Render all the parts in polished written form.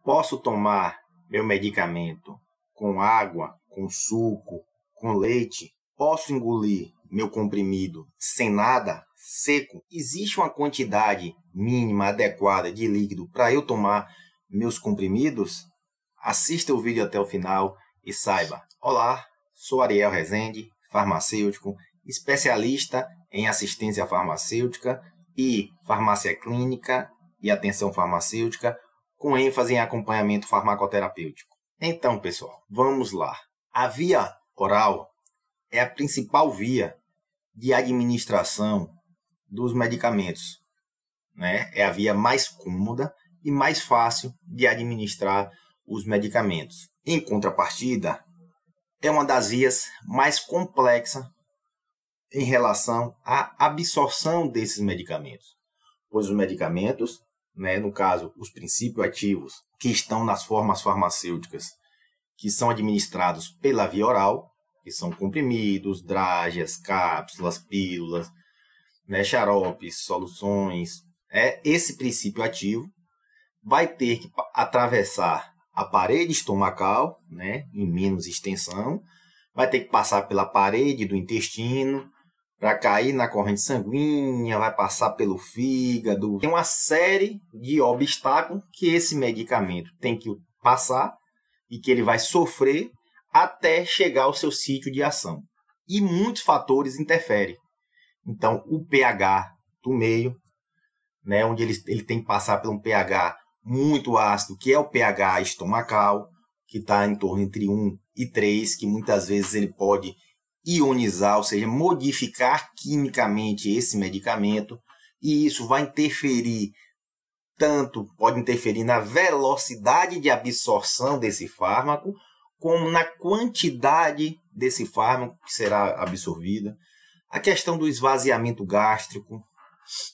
Posso tomar meu medicamento com água, com suco, com leite? Posso engolir meu comprimido sem nada, seco? Existe uma quantidade mínima adequada de líquido para eu tomar meus comprimidos? Assista o vídeo até o final e saiba. Olá, sou Ariel Rezende, farmacêutico, especialista em assistência farmacêutica e farmácia clínica e atenção farmacêutica, com ênfase em acompanhamento farmacoterapêutico. Então, pessoal, vamos lá. A via oral é a principal via de administração dos medicamentos, né? É a via mais cômoda e mais fácil de administrar os medicamentos. Em contrapartida, é uma das vias mais complexas em relação à absorção desses medicamentos, pois os medicamentos, né, no caso, os princípios ativos que estão nas formas farmacêuticas que são administrados pela via oral, que são comprimidos, drágeas, cápsulas, pílulas, né, xaropes, soluções, esse princípio ativo vai ter que atravessar a parede estomacal, né, em menos extensão, vai ter que passar pela parede do intestino, para cair na corrente sanguínea, vai passar pelo fígado. Tem uma série de obstáculos que esse medicamento tem que passar e que ele vai sofrer até chegar ao seu sítio de ação. E muitos fatores interferem. Então, o pH do meio, né, onde ele tem que passar por um pH muito ácido, que é o pH estomacal, que está em torno entre 1 e 3, que muitas vezes ele pode ionizar, ou seja, modificar quimicamente esse medicamento, e isso vai interferir pode interferir na velocidade de absorção desse fármaco, como na quantidade desse fármaco que será absorvida. A questão do esvaziamento gástrico,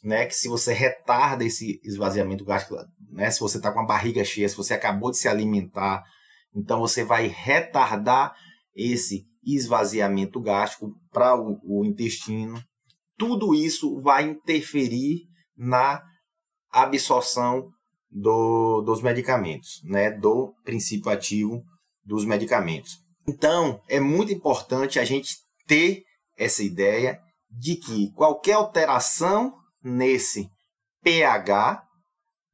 né, que se você retarda esse esvaziamento gástrico, né, se você está com a barriga cheia, se você acabou de se alimentar, então você vai retardar esse esvaziamento gástrico para o intestino. Tudo isso vai interferir na absorção dos medicamentos, né, do princípio ativo dos medicamentos. Então, é muito importante a gente ter essa ideia de que qualquer alteração nesse pH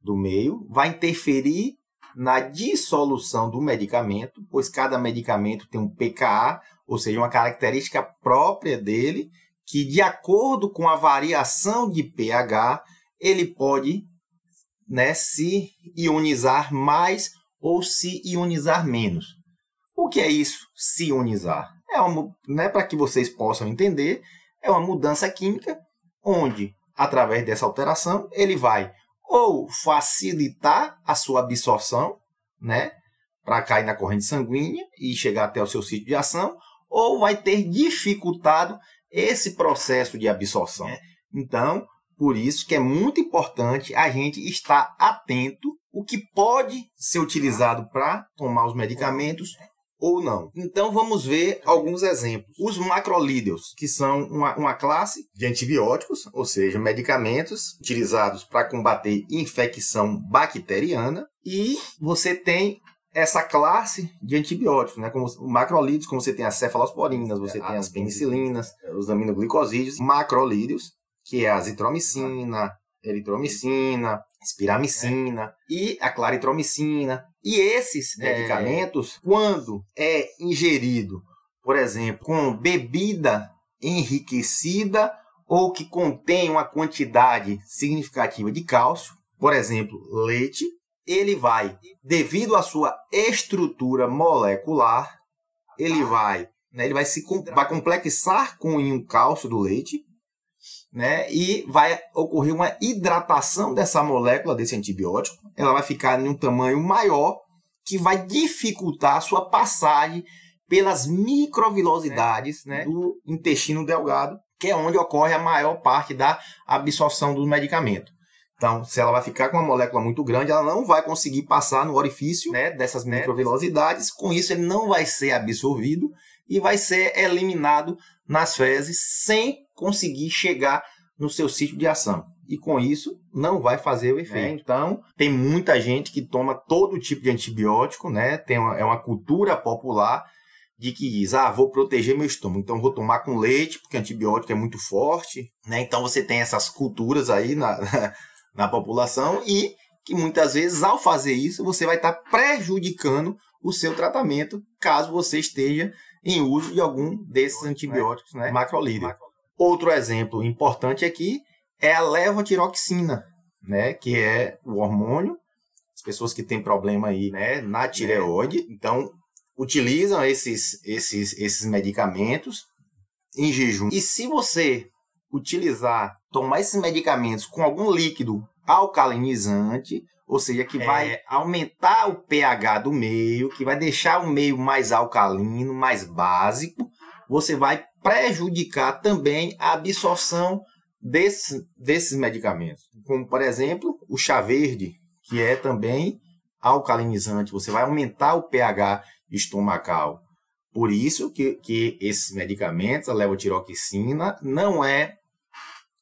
do meio vai interferir na dissolução do medicamento, pois cada medicamento tem um pKa, ou seja, uma característica própria dele, que de acordo com a variação de pH, ele pode, né, se ionizar mais ou se ionizar menos. O que é isso, se ionizar? Né, para que vocês possam entender, é uma mudança química onde, através dessa alteração, ele vai ou facilitar a sua absorção, né, para cair na corrente sanguínea e chegar até o seu sítio de ação, ou vai ter dificultado esse processo de absorção. Então, por isso que é muito importante a gente estar atento o que pode ser utilizado para tomar os medicamentos ou não. Então vamos ver alguns exemplos. Os macrolídeos, que são uma classe de antibióticos, ou seja, medicamentos utilizados para combater infecção bacteriana, e você tem essa classe de antibióticos, né, como os macrolídeos, como você tem as cefalosporinas, você tem as penicilinas, os aminoglicosídeos, macrolídeos, que é a azitromicina, eritromicina, espiramicina e a claritromicina. E esses medicamentos, quando é ingerido, por exemplo, com bebida enriquecida ou que contém uma quantidade significativa de cálcio, por exemplo, leite, ele vai, devido à sua estrutura molecular, ele vai complexar com o íon cálcio do leite, né, e vai ocorrer uma hidratação dessa molécula, desse antibiótico. Ela vai ficar em um tamanho maior, que vai dificultar a sua passagem pelas microvilosidades, né, do intestino delgado, que é onde ocorre a maior parte da absorção do medicamento. Então, se ela vai ficar com uma molécula muito grande, ela não vai conseguir passar no orifício, né, dessas microvilosidades. Com isso, ele não vai ser absorvido e vai ser eliminado nas fezes sem conseguir chegar no seu sítio de ação. e com isso não vai fazer o efeito. Então, tem muita gente que toma todo tipo de antibiótico, né? É uma cultura popular de que diz, vou proteger meu estômago, então vou tomar com leite, porque antibiótico é muito forte, né? Então você tem essas culturas aí na população e que muitas vezes, ao fazer isso, você vai estar prejudicando o seu tratamento, caso você esteja em uso de algum desses antibióticos, né? Macrolíder. Outro exemplo importante aqui é a levotiroxina, né? Que é o hormônio, as pessoas que têm problema aí, né, na tireoide, então utilizam esses medicamentos em jejum. E se você tomar esses medicamentos com algum líquido alcalinizante, ou seja, que vai aumentar o pH do meio, que vai deixar o meio mais alcalino, mais básico, você vai prejudicar também a absorção desses medicamentos. Como, por exemplo, o chá verde, que é também alcalinizante. Você vai aumentar o pH estomacal. Por isso que esses medicamentos, a levotiroxina, não é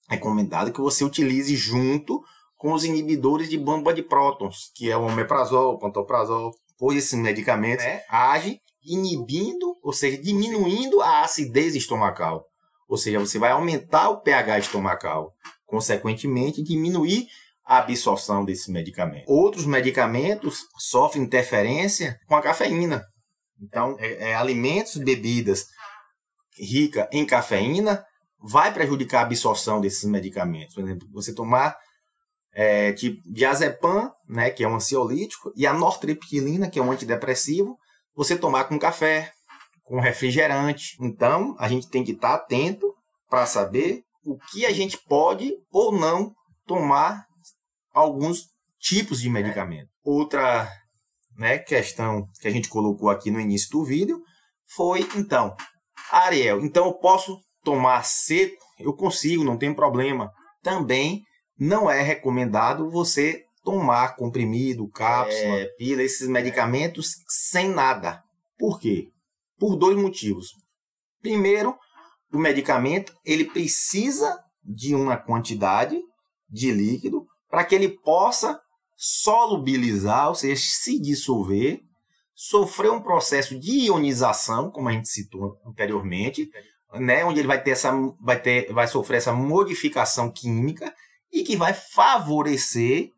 recomendado que você utilize junto com os inibidores de bomba de prótons, que é o omeprazol, o pantoprazol, pois esses medicamentos agem inibindo, ou seja, diminuindo a acidez estomacal. Ou seja, você vai aumentar o pH estomacal, consequentemente diminuir a absorção desses medicamentos. Outros medicamentos sofrem interferência com a cafeína. Então, alimentos, bebidas ricas em cafeína vai prejudicar a absorção desses medicamentos. Por exemplo, você tomar tipo diazepam, né, que é um ansiolítico, e a nortriptilina, que é um antidepressivo, você tomar com café, com refrigerante. Então, a gente tem que estar atento para saber o que a gente pode ou não tomar alguns tipos de medicamento. Outra, né, questão que a gente colocou aqui no início do vídeo foi, então, Ariel, então eu posso tomar seco? Eu consigo, não tem problema. Também não é recomendado você tomar comprimido, cápsula, pílula, esses medicamentos sem nada. Por quê? Por dois motivos. Primeiro, o medicamento ele precisa de uma quantidade de líquido para que ele possa solubilizar, ou seja, se dissolver, sofrer um processo de ionização, como a gente citou anteriormente, né, onde ele vai sofrer essa modificação química e que vai favorecer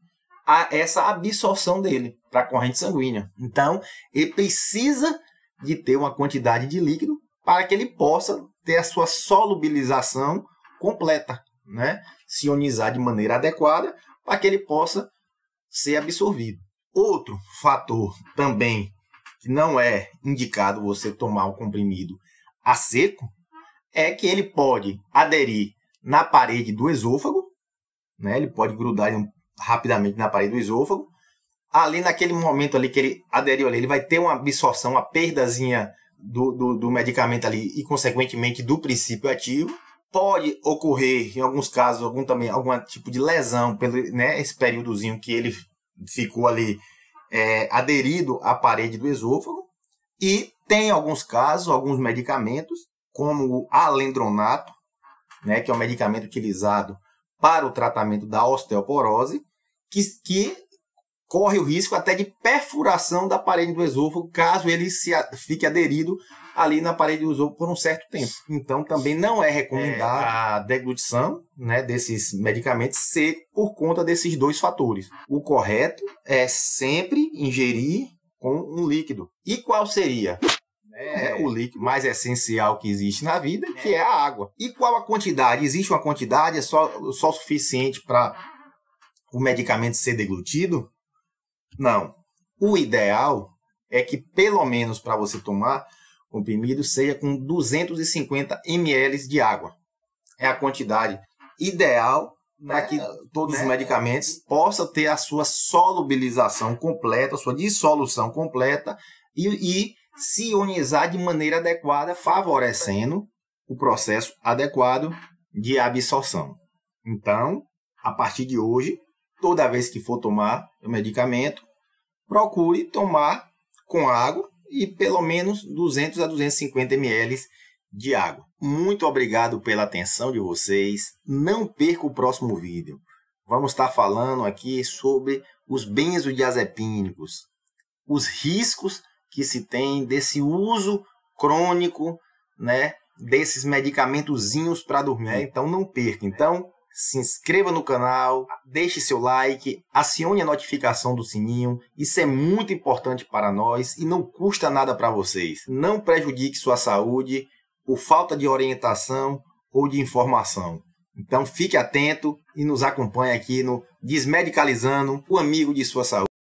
essa absorção dele para a corrente sanguínea. Então, ele precisa de ter uma quantidade de líquido para que ele possa ter a sua solubilização completa, né? Se ionizar de maneira adequada para que ele possa ser absorvido. Outro fator também que não é indicado você tomar um comprimido a seco é que ele pode aderir na parede do esôfago, né? Ele pode grudar rapidamente na parede do esôfago. Ali naquele momento ali que ele aderiu ali, ele vai ter uma absorção, uma perdazinha do medicamento ali e consequentemente do princípio ativo. Pode ocorrer em alguns casos algum tipo de lesão pelo, né, esse períodozinho que ele ficou ali aderido à parede do esôfago. E tem alguns casos, alguns medicamentos, como o alendronato, né, que é um medicamento utilizado para o tratamento da osteoporose, que corre o risco até de perfuração da parede do esôfago, caso ele fique aderido ali na parede do esôfago por um certo tempo. Então, também não é recomendado a deglutição, né, desses medicamentos por conta desses dois fatores. O correto é sempre ingerir com um líquido. E qual seria? O líquido mais essencial que existe na vida, que é a água. E qual a quantidade? Existe uma quantidade? É só suficiente para o medicamento ser deglutido? Não. O ideal é que, pelo menos para você tomar comprimido, seja com 250 ml de água. É a quantidade ideal para que todos os medicamentos possam ter a sua solubilização completa, a sua dissolução completa e se ionizar de maneira adequada, favorecendo o processo adequado de absorção. Então, a partir de hoje, toda vez que for tomar o medicamento, procure tomar com água e pelo menos 200 a 250 ml de água. Muito obrigado pela atenção de vocês. Não perca o próximo vídeo. vamos estar falando aqui sobre os benzodiazepínicos, os riscos que se tem desse uso crônico, né, desses medicamentozinhos para dormir. Então não perca. Então se inscreva no canal, deixe seu like, acione a notificação do sininho. Isso é muito importante para nós e não custa nada para vocês. Não prejudique sua saúde por falta de orientação ou de informação. Então fique atento e nos acompanhe aqui no Desmedicalizando, o amigo de sua saúde.